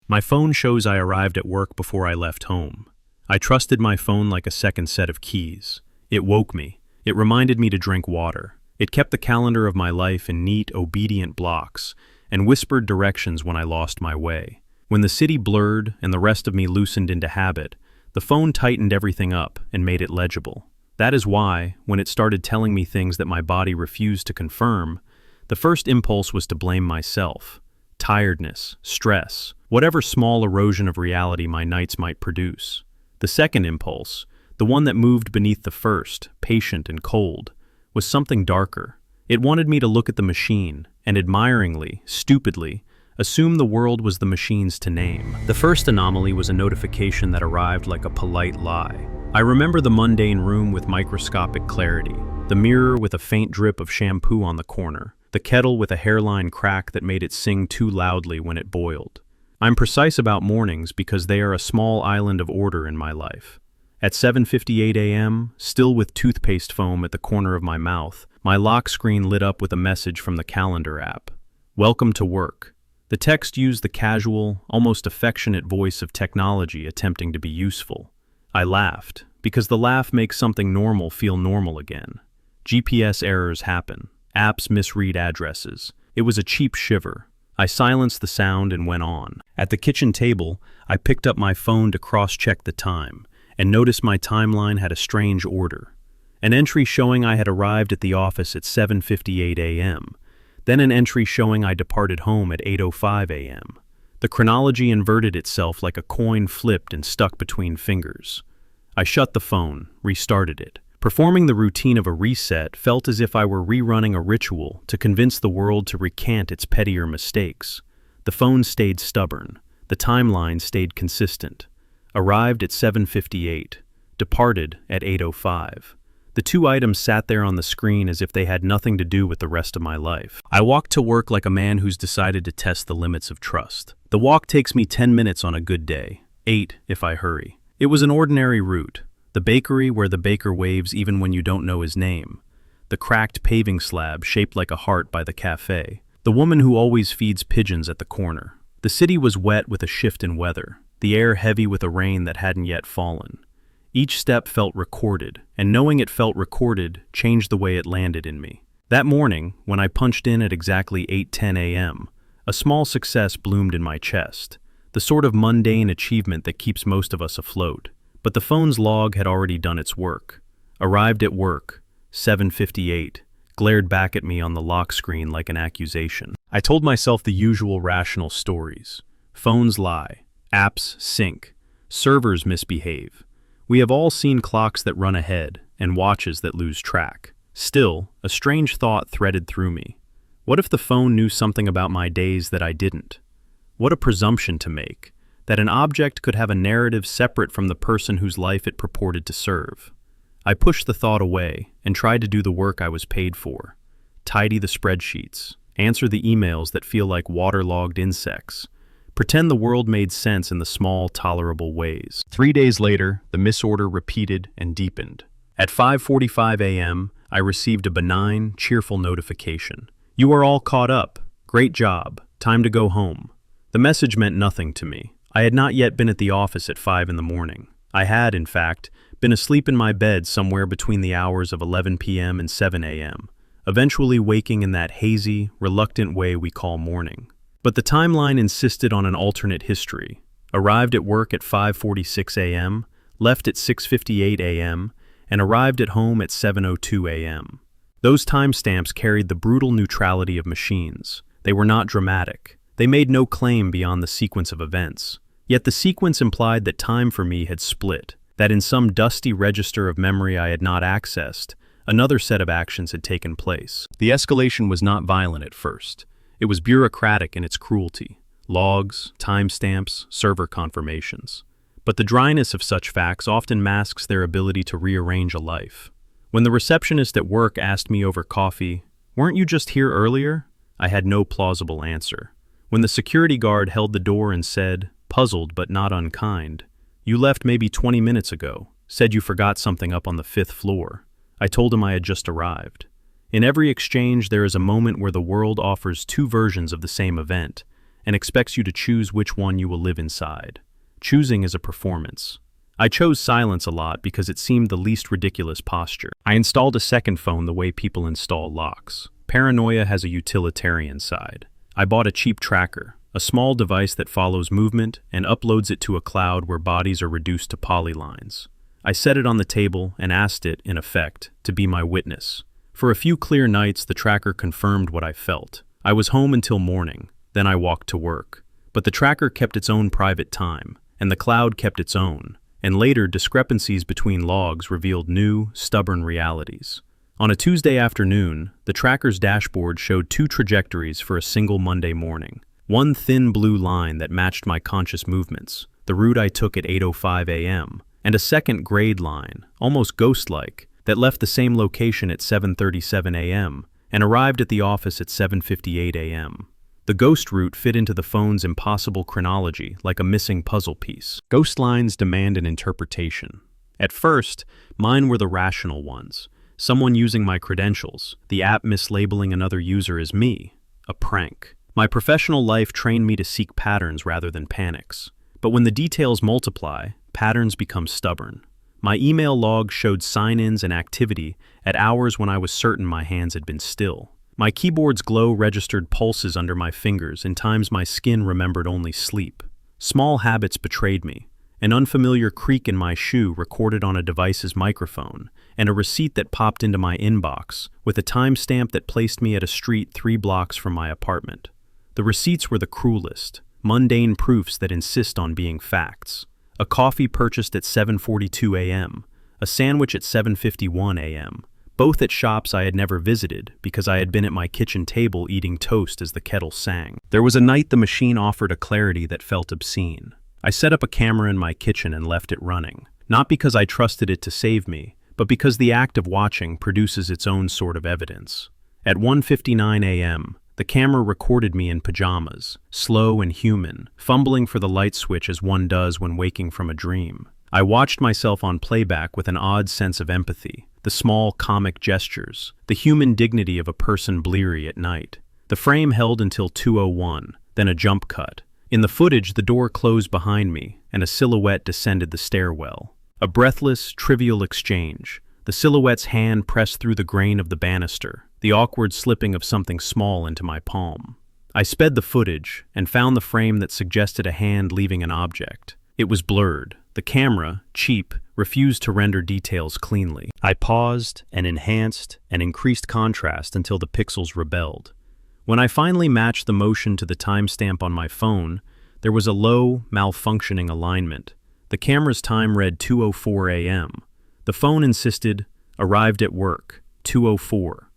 My phone shows I arrived at work before I left home. I trusted my phone like a second set of keys. It woke me. It reminded me to drink water. It kept the calendar of my life in neat, obedient blocks and whispered directions when I lost my way. When the city blurred and the rest of me loosened into habit, the phone tightened everything up and made it legible. That is why, when it started telling me things that my body refused to confirm, the first impulse was to blame myself. Tiredness, stress, whatever small erosion of reality my nights might produce. The second impulse, the one that moved beneath the first, patient and cold, was something darker. It wanted me to look at the machine and admiringly, stupidly, assume the world was the machine's to name. The first anomaly was a notification that arrived like a polite lie. I remember the mundane room with microscopic clarity, the mirror with a faint drip of shampoo on the corner, the kettle with a hairline crack that made it sing too loudly when it boiled. I'm precise about mornings because they are a small island of order in my life. At 7:58 a.m., still with toothpaste foam at the corner of my mouth, my lock screen lit up with a message from the calendar app. Welcome to work. The text used the casual, almost affectionate voice of technology attempting to be useful. I laughed, because the laugh makes something normal feel normal again. GPS errors happen. Apps misread addresses. It was a cheap shiver. I silenced the sound and went on. At the kitchen table, I picked up my phone to cross-check the time, and noticed my timeline had a strange order. An entry showing I had arrived at the office at 7:58 a.m., then an entry showing I departed home at 8:05 a.m. The chronology inverted itself like a coin flipped and stuck between fingers. I shut the phone, restarted it. Performing the routine of a reset felt as if I were rerunning a ritual to convince the world to recant its pettier mistakes. The phone stayed stubborn. The timeline stayed consistent. Arrived at 7:58. Departed at 8:05. The two items sat there on the screen as if they had nothing to do with the rest of my life. I walked to work like a man who's decided to test the limits of trust. The walk takes me 10 minutes on a good day, 8 if I hurry. It was an ordinary route. The bakery where the baker waves even when you don't know his name. The cracked paving slab shaped like a heart by the cafe. The woman who always feeds pigeons at the corner. The city was wet with a shift in weather, the air heavy with a rain that hadn't yet fallen. Each step felt recorded, and knowing it felt recorded changed the way it landed in me. That morning, when I punched in at exactly 8:10 a.m., a small success bloomed in my chest, the sort of mundane achievement that keeps most of us afloat. But the phone's log had already done its work. Arrived at work, 7:58, glared back at me on the lock screen like an accusation. I told myself the usual rational stories. Phones lie, apps sync, servers misbehave. We have all seen clocks that run ahead and watches that lose track. Still, a strange thought threaded through me. What if the phone knew something about my days that I didn't? What a presumption to make, that an object could have a narrative separate from the person whose life it purported to serve. I pushed the thought away and tried to do the work I was paid for. Tidy the spreadsheets, answer the emails that feel like waterlogged insects, pretend the world made sense in the small, tolerable ways. 3 days later, the misorder repeated and deepened. At 5:45 a.m., I received a benign, cheerful notification. You are all caught up. Great job. Time to go home. The message meant nothing to me. I had not yet been at the office at 5 in the morning. I had, in fact, been asleep in my bed somewhere between the hours of 11 p.m. and 7 a.m., eventually waking in that hazy, reluctant way we call morning. But the timeline insisted on an alternate history. Arrived at work at 5:46 a.m., left at 6:58 a.m., and arrived at home at 7:02 a.m. Those timestamps carried the brutal neutrality of machines. They were not dramatic. They made no claim beyond the sequence of events. Yet the sequence implied that time for me had split, that in some dusty register of memory I had not accessed, another set of actions had taken place. The escalation was not violent at first. It was bureaucratic in its cruelty. Logs, timestamps, server confirmations. But the dryness of such facts often masks their ability to rearrange a life. When the receptionist at work asked me over coffee, "Weren't you just here earlier?" I had no plausible answer. When the security guard held the door and said, puzzled but not unkind, "You left maybe 20 minutes ago, said you forgot something up on the 5th floor," I told him I had just arrived. In every exchange there is a moment where the world offers two versions of the same event, and expects you to choose which one you will live inside. Choosing is a performance. I chose silence a lot because it seemed the least ridiculous posture. I installed a second phone the way people install locks. Paranoia has a utilitarian side. I bought a cheap tracker, a small device that follows movement and uploads it to a cloud where bodies are reduced to polylines. I set it on the table and asked it, in effect, to be my witness. For a few clear nights, the tracker confirmed what I felt. I was home until morning, then I walked to work. But the tracker kept its own private time, and the cloud kept its own. And later, discrepancies between logs revealed new, stubborn realities. On a Tuesday afternoon, the tracker's dashboard showed two trajectories for a single Monday morning. One thin blue line that matched my conscious movements, the route I took at 8:05 a.m., and a second grayed line, almost ghost-like, that left the same location at 7:37 a.m. and arrived at the office at 7:58 a.m. The ghost route fit into the phone's impossible chronology like a missing puzzle piece. Ghost lines demand an interpretation. At first, mine were the rational ones. Someone using my credentials, the app mislabeling another user as me. A prank. My professional life trained me to seek patterns rather than panics. But when the details multiply, patterns become stubborn. My email log showed sign-ins and activity at hours when I was certain my hands had been still. My keyboard's glow registered pulses under my fingers in times my skin remembered only sleep. Small habits betrayed me. An unfamiliar creak in my shoe recorded on a device's microphone, and a receipt that popped into my inbox with a timestamp that placed me at a street 3 blocks from my apartment. The receipts were the cruelest, mundane proofs that insist on being facts. A coffee purchased at 7:42 a.m., a sandwich at 7:51 a.m., both at shops I had never visited because I had been at my kitchen table eating toast as the kettle sang. There was a night the machine offered a clarity that felt obscene. I set up a camera in my kitchen and left it running, not because I trusted it to save me, but because the act of watching produces its own sort of evidence. At 1:59 a.m., the camera recorded me in pajamas, slow and human, fumbling for the light switch as one does when waking from a dream. I watched myself on playback with an odd sense of empathy, the small comic gestures, the human dignity of a person bleary at night. The frame held until 2:01, then a jump cut. In the footage, the door closed behind me, and a silhouette descended the stairwell. A breathless, trivial exchange. The silhouette's hand pressed through the grain of the banister, the awkward slipping of something small into my palm. I sped the footage, and found the frame that suggested a hand leaving an object. It was blurred. The camera, cheap, refused to render details cleanly. I paused and enhanced and increased contrast until the pixels rebelled. When I finally matched the motion to the timestamp on my phone, there was a low, malfunctioning alignment. The camera's time read 2:04 a.m. The phone insisted, arrived at work, 2:04.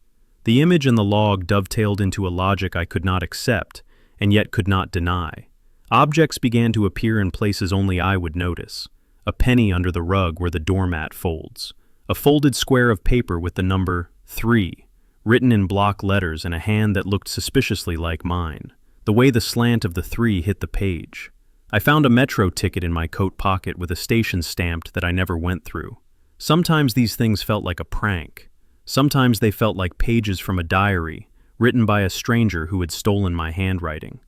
The image and the log dovetailed into a logic I could not accept, and yet could not deny. Objects began to appear in places only I would notice. A penny under the rug where the doormat folds. A folded square of paper with the number 3, written in block letters in a hand that looked suspiciously like mine. The way the slant of the 3 hit the page. I found a metro ticket in my coat pocket with a station stamped that I never went through. Sometimes these things felt like a prank. Sometimes they felt like pages from a diary, written by a stranger who had stolen my handwriting.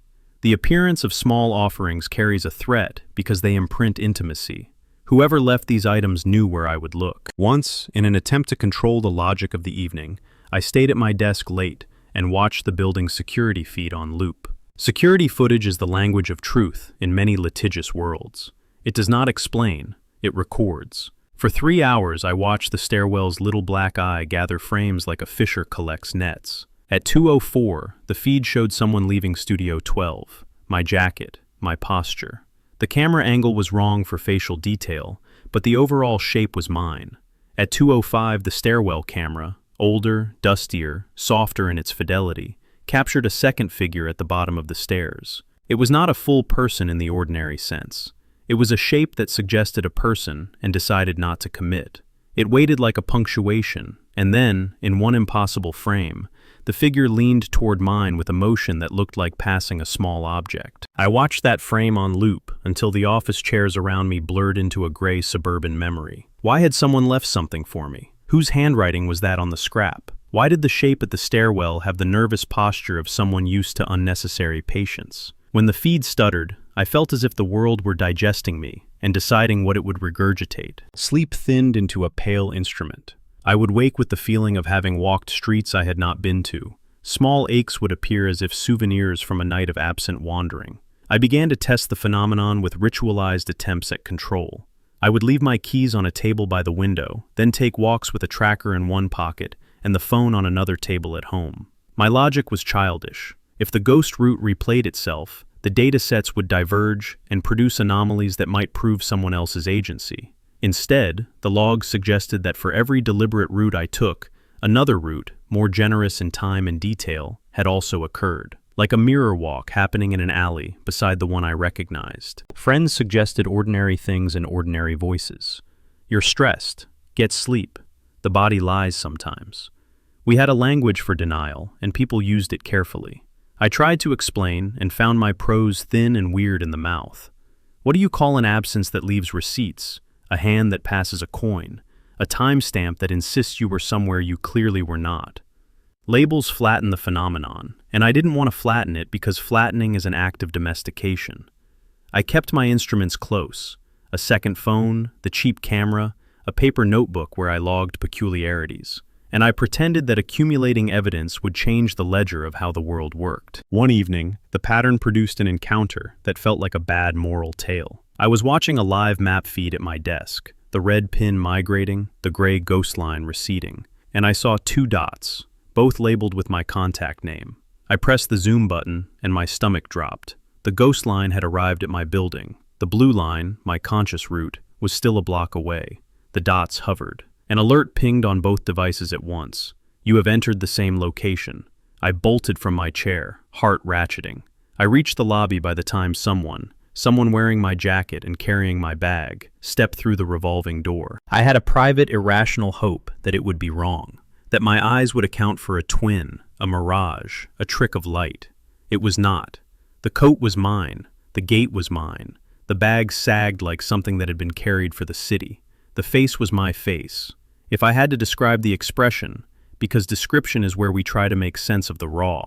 The appearance of small offerings carries a threat because they imprint intimacy. Whoever left these items knew where I would look. Once, in an attempt to control the logic of the evening, I stayed at my desk late and watched the building's security feed on loop. Security footage is the language of truth in many litigious worlds. It does not explain, it records. For 3 hours, I watched the stairwell's little black eye gather frames like a fisher collects nets. At 2:04, the feed showed someone leaving Studio 12, my jacket, my posture. The camera angle was wrong for facial detail, but the overall shape was mine. At 2:05, the stairwell camera, older, dustier, softer in its fidelity, captured a second figure at the bottom of the stairs. It was not a full person in the ordinary sense. It was a shape that suggested a person and decided not to commit. It waited like a punctuation, and then, in one impossible frame, the figure leaned toward mine with a motion that looked like passing a small object. I watched that frame on loop until the office chairs around me blurred into a gray suburban memory. Why had someone left something for me? Whose handwriting was that on the scrap? Why did the shape at the stairwell have the nervous posture of someone used to unnecessary patience? When the feed stuttered, I felt as if the world were digesting me and deciding what it would regurgitate. Sleep thinned into a pale instrument. I would wake with the feeling of having walked streets I had not been to. Small aches would appear as if souvenirs from a night of absent wandering. I began to test the phenomenon with ritualized attempts at control. I would leave my keys on a table by the window, then take walks with a tracker in one pocket and the phone on another table at home. My logic was childish. If the ghost route replayed itself, the data sets would diverge and produce anomalies that might prove someone else's agency. Instead, the logs suggested that for every deliberate route I took, another route, more generous in time and detail, had also occurred, like a mirror walk happening in an alley beside the one I recognized. Friends suggested ordinary things in ordinary voices. You're stressed. Get sleep. The body lies sometimes. We had a language for denial, and people used it carefully. I tried to explain and found my prose thin and weird in the mouth. What do you call an absence that leaves receipts? A hand that passes a coin? A timestamp that insists you were somewhere you clearly were not? Labels flatten the phenomenon, and I didn't want to flatten it because flattening is an act of domestication. I kept my instruments close: a second phone, the cheap camera, a paper notebook where I logged peculiarities, and I pretended that accumulating evidence would change the ledger of how the world worked. One evening, the pattern produced an encounter that felt like a bad moral tale. I was watching a live map feed at my desk, the red pin migrating, the gray ghost line receding, and I saw two dots, both labeled with my contact name. I pressed the zoom button, and my stomach dropped. The ghost line had arrived at my building. The blue line, my conscious route, was still a block away. The dots hovered. An alert pinged on both devices at once. You have entered the same location. I bolted from my chair, heart ratcheting. I reached the lobby by the time someone wearing my jacket and carrying my bag, stepped through the revolving door. I had a private, irrational hope that it would be wrong, that my eyes would account for a twin, a mirage, a trick of light. It was not. The coat was mine. The gate was mine. The bag sagged like something that had been carried for the city. The face was my face. If I had to describe the expression, because description is where we try to make sense of the raw,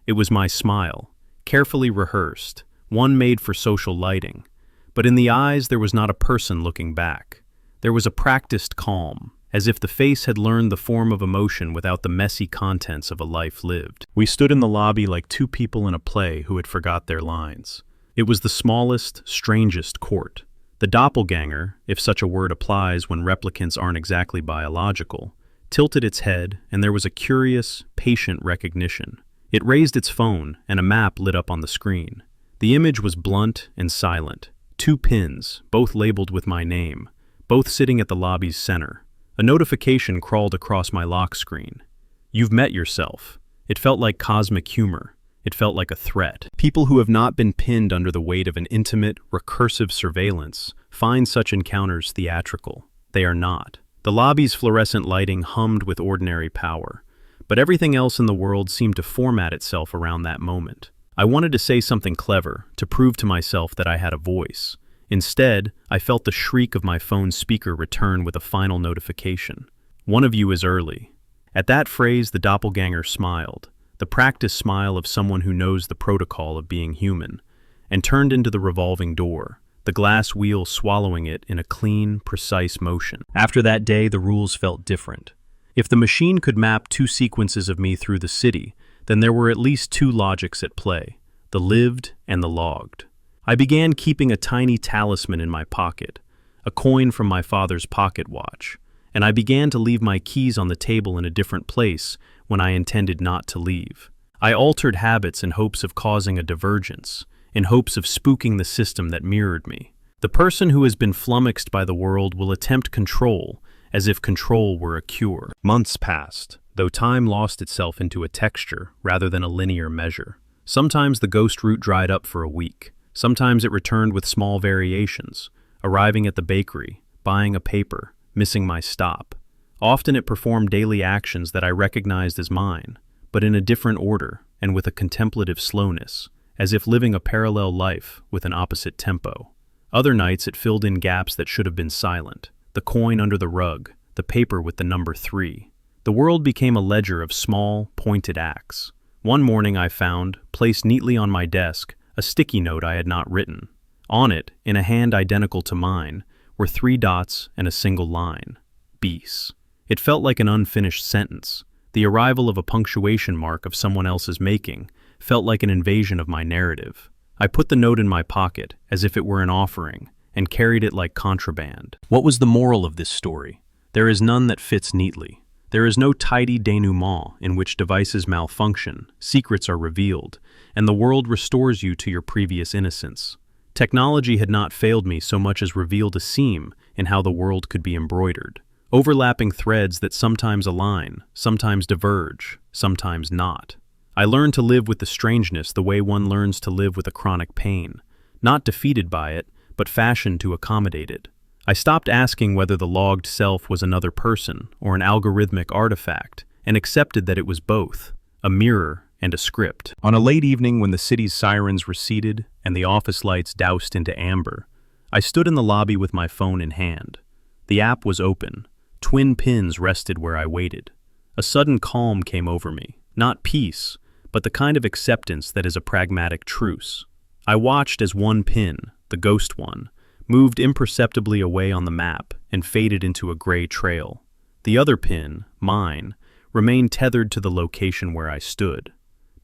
it was my smile, carefully rehearsed, one made for social lighting. But in the eyes there was not a person looking back. There was a practiced calm, as if the face had learned the form of emotion without the messy contents of a life lived. We stood in the lobby like two people in a play who had forgot their lines. It was the smallest, strangest court. The doppelganger, if such a word applies when replicants aren't exactly biological, tilted its head, and there was a curious, patient recognition. It raised its phone, and a map lit up on the screen. The image was blunt and silent. Two pins, both labeled with my name, both sitting at the lobby's center. A notification crawled across my lock screen. You've met yourself. It felt like cosmic humor. It felt like a threat. People who have not been pinned under the weight of an intimate, recursive surveillance find such encounters theatrical. They are not. The lobby's fluorescent lighting hummed with ordinary power, but everything else in the world seemed to format itself around that moment. I wanted to say something clever, to prove to myself that I had a voice. Instead, I felt the shriek of my phone's speaker return with a final notification. One of you is early. At that phrase, the doppelganger smiled, the practiced smile of someone who knows the protocol of being human, and turned into the revolving door, the glass wheel swallowing it in a clean, precise motion. After that day, the rules felt different. If the machine could map two sequences of me through the city, then there were at least two logics at play, the lived and the logged. I began keeping a tiny talisman in my pocket, a coin from my father's pocket watch, and I began to leave my keys on the table in a different place when I intended not to leave. I altered habits in hopes of causing a divergence, in hopes of spooking the system that mirrored me. The person who has been flummoxed by the world will attempt control, as if control were a cure. Months passed, though time lost itself into a texture rather than a linear measure. Sometimes the ghost route dried up for a week. Sometimes it returned with small variations, arriving at the bakery, buying a paper, missing my stop. Often it performed daily actions that I recognized as mine, but in a different order and with a contemplative slowness, as if living a parallel life with an opposite tempo. Other nights it filled in gaps that should have been silent, the coin under the rug, the paper with the number 3. The world became a ledger of small, pointed acts. One morning I found, placed neatly on my desk, a sticky note I had not written. On it, in a hand identical to mine, were 3 dots and a single line. Bis. It felt like an unfinished sentence. The arrival of a punctuation mark of someone else's making felt like an invasion of my narrative. I put the note in my pocket, as if it were an offering, and carried it like contraband. What was the moral of this story? There is none that fits neatly. There is no tidy denouement in which devices malfunction, secrets are revealed, and the world restores you to your previous innocence. Technology had not failed me so much as revealed a seam in how the world could be embroidered. Overlapping threads that sometimes align, sometimes diverge, sometimes not. I learned to live with the strangeness the way one learns to live with a chronic pain, not defeated by it, but fashioned to accommodate it. I stopped asking whether the logged self was another person or an algorithmic artifact, and accepted that it was both, a mirror and a script. On a late evening when the city's sirens receded and the office lights doused into amber, I stood in the lobby with my phone in hand. The app was open. Twin pins rested where I waited. A sudden calm came over me, not peace, but the kind of acceptance that is a pragmatic truce. I watched as one pin, the ghost one, moved imperceptibly away on the map and faded into a gray trail. The other pin, mine, remained tethered to the location where I stood.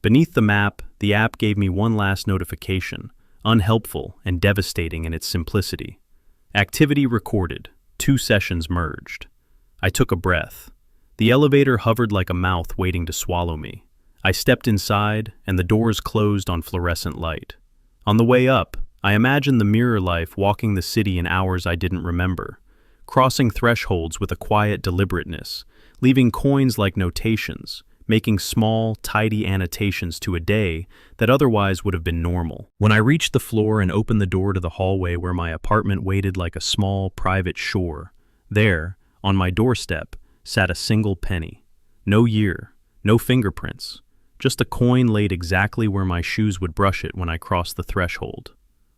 Beneath the map, the app gave me one last notification, unhelpful and devastating in its simplicity. Activity recorded. 2 sessions merged. I took a breath. The elevator hovered like a mouth waiting to swallow me. I stepped inside, and the doors closed on fluorescent light. On the way up, I imagined the mirror life walking the city in hours I didn't remember, crossing thresholds with a quiet deliberateness, leaving coins like notations, making small, tidy annotations to a day that otherwise would have been normal. When I reached the floor and opened the door to the hallway where my apartment waited like a small, private shore, there, on my doorstep, sat a single penny. No year, no fingerprints, just a coin laid exactly where my shoes would brush it when I crossed the threshold.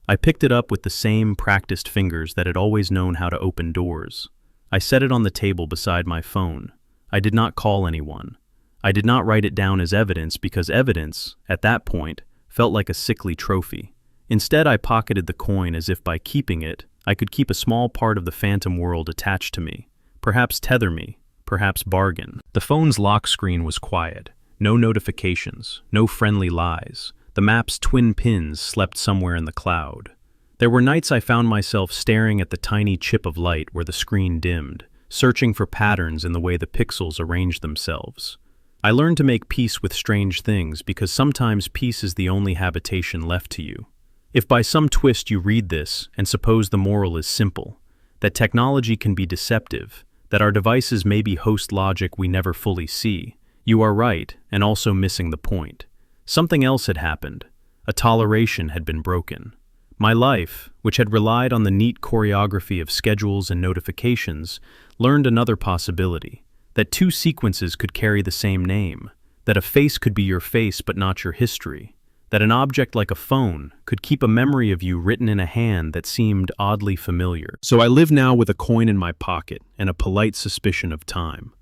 I picked it up with the same practiced fingers that had always known how to open doors. I set it on the table beside my phone. I did not call anyone. I did not write it down as evidence because evidence, at that point, felt like a sickly trophy. Instead, I pocketed the coin as if by keeping it, I could keep a small part of the phantom world attached to me, perhaps tether me, perhaps bargain. The phone's lock screen was quiet. No notifications, no friendly lies. The map's twin pins slept somewhere in the cloud. There were nights I found myself staring at the tiny chip of light where the screen dimmed, searching for patterns in the way the pixels arranged themselves. I learned to make peace with strange things because sometimes peace is the only habitation left to you. If by some twist you read this and suppose the moral is simple, that technology can be deceptive, that our devices may be host logic we never fully see, you are right and also missing the point. Something else had happened. A toleration had been broken. My life, which had relied on the neat choreography of schedules and notifications, learned another possibility, that 2 sequences could carry the same name, that a face could be your face but not your history, that an object like a phone could keep a memory of you written in a hand that seemed oddly familiar. So I live now with a coin in my pocket and a polite suspicion of time.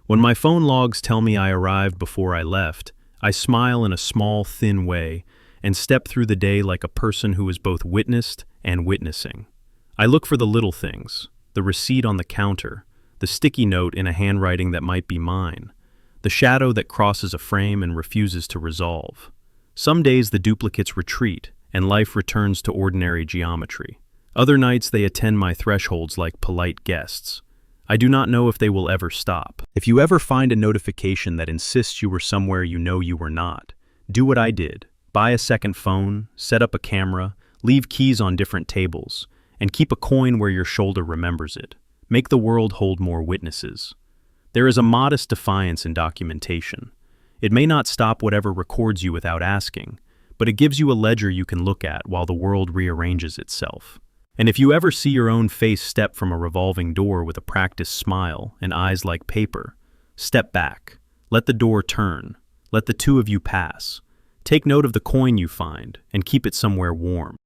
When my phone logs tell me I arrived before I left, I smile in a small, thin way and step through the day like a person who is both witnessed and witnessing. I look for the little things, the receipt on the counter, the sticky note in a handwriting that might be mine, the shadow that crosses a frame and refuses to resolve. Some days the duplicates retreat and life returns to ordinary geometry. Other nights they attend my thresholds like polite guests. I do not know if they will ever stop. If you ever find a notification that insists you were somewhere you know you were not, do what I did. Buy a second phone, set up a camera, leave keys on different tables, and keep a coin where your shoulder remembers it. Make the world hold more witnesses. There is a modest defiance in documentation. It may not stop whatever records you without asking, but it gives you a ledger you can look at while the world rearranges itself. And if you ever see your own face step from a revolving door with a practiced smile and eyes like paper, step back. Let the door turn. Let the 2 of you pass. Take note of the coin you find and keep it somewhere warm.